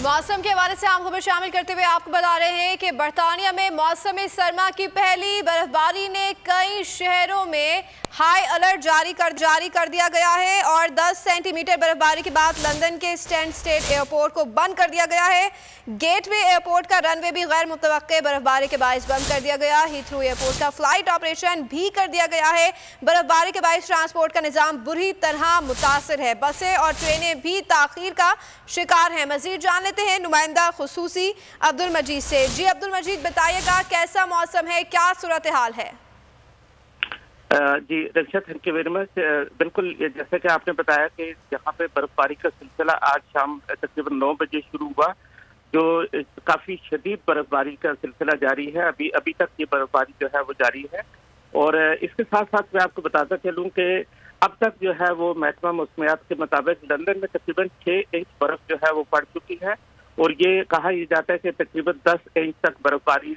मौसम के हवाले से आम खबर शामिल करते हुए आपको बता रहे हैं कि बरतानिया में मौसम सरमा की पहली बर्फबारी ने कई शहरों में हाई अलर्ट जारी कर दिया गया है और 10 सेंटीमीटर बर्फबारी के बाद लंदन के स्टेट एयरपोर्ट को बंद कर दिया गया है। गेटवे एयरपोर्ट का रनवे भी गैर मुतवक्के बर्फबारी के बायस बंद कर दिया गया। हीथ्रो एयरपोर्ट का फ्लाइट ऑपरेशन भी कर दिया गया है। बर्फबारी के बायस ट्रांसपोर्ट का निजाम बुरी तरह मुतासर है। बसें और ट्रेनें भी ताखीर का शिकार हैं। मजीद जान लेते हैं नुमाइंदा खुसूसी अब्दुल मजीद से। जी अब्दुल मजीद, बताइएगा कैसा मौसम है, क्या सूरत हाल है? जी रक्षा, थैंक यू वेरी मच। बिल्कुल जैसे कि आपने बताया कि यहाँ पे बर्फबारी का सिलसिला आज शाम तकरीबन 9 बजे शुरू हुआ, जो काफ़ी शदीद बर्फबारी का सिलसिला जारी है। अभी तक ये बर्फबारी जो है वो जारी है। और इसके साथ साथ मैं आपको बताता चलूँ कि अब तक जो है वो महकमा मौसमियात के मुताबिक लंदन में तकरीबन 6 इंच बर्फ जो है वो पड़ चुकी है और ये कहा जाता है कि तकरीबन 10 इंच तक बर्फबारी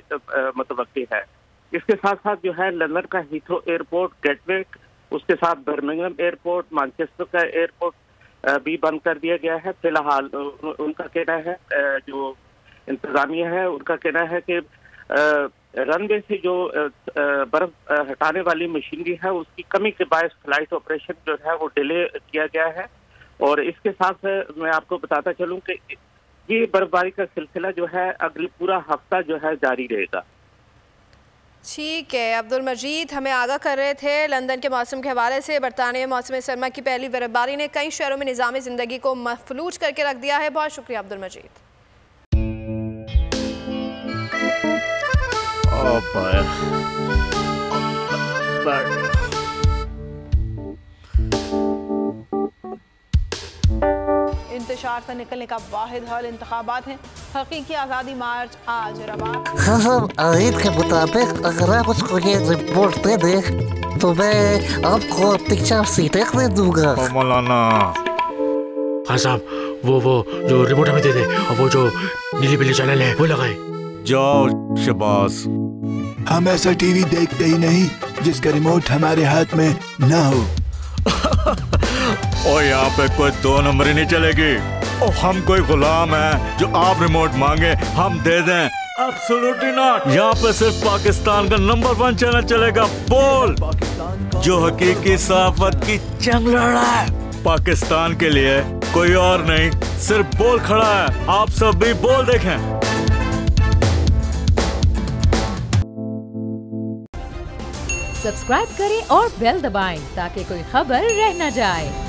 मुतवक्की है। इसके साथ साथ जो है लंदन का हीथ्रो एयरपोर्ट, गेटवे, उसके साथ बर्मिंघम एयरपोर्ट, मैनचेस्टर का एयरपोर्ट भी बंद कर दिया गया है। फिलहाल उनका कहना है, जो इंतजामिया है उनका कहना है कि रनवे से जो बर्फ हटाने वाली मशीनरी है उसकी कमी के बायस फ्लाइट ऑपरेशन जो है वो डिले किया गया है। और इसके साथ मैं आपको बताता चलूँ कि ये बर्फबारी का सिलसिला जो है अगली पूरा हफ्ता जो है जारी रहेगा। ठीक है, अब्दुल मजीद हमें आगाह कर रहे थे लंदन के मौसम के हवाले से। बरतानिया में मौसम सरमा की पहली बर्फबारी ने कई शहरों में निज़ाम ज़िंदगी को मफलूज करके रख दिया है। बहुत शुक्रिया अब्दुल मजीद। इंतशार से निकलने का वाहिद हल इंतखाबात हैं। हकीकी आज़ादी मार्च आज रवा। हाँ, आयत के मुताबिक अगर आप उसको ये रिपोर्ट दे दें तो मैं आपको अपनी 4 सीटें दे दूंगा। मौलाना हाँ साहब, वो जो रिपोर्ट हमें दे दे और वो जो नीली पीली चैनल है वो लगाए। जाओ शबास। हम ऐसा टीवी देखते ही नहीं जिसका रिमोट हमारे हाथ में ना हो। और यहाँ पे कोई 2 नंबर ही नहीं चलेगी। और हम कोई गुलाम है जो आप रिमोट मांगे हम दे दें? Absolutely not. यहाँ पे सिर्फ पाकिस्तान का नंबर 1 चैनल चलेगा, बोल, जो हकीकी सहाफत की जंग लड़ रहा है। पाकिस्तान के लिए कोई और नहीं, सिर्फ बोल खड़ा है। आप सब भी बोल देखें। सब्सक्राइब करें और बेल दबाएं ताकि कोई खबर रह न जाए।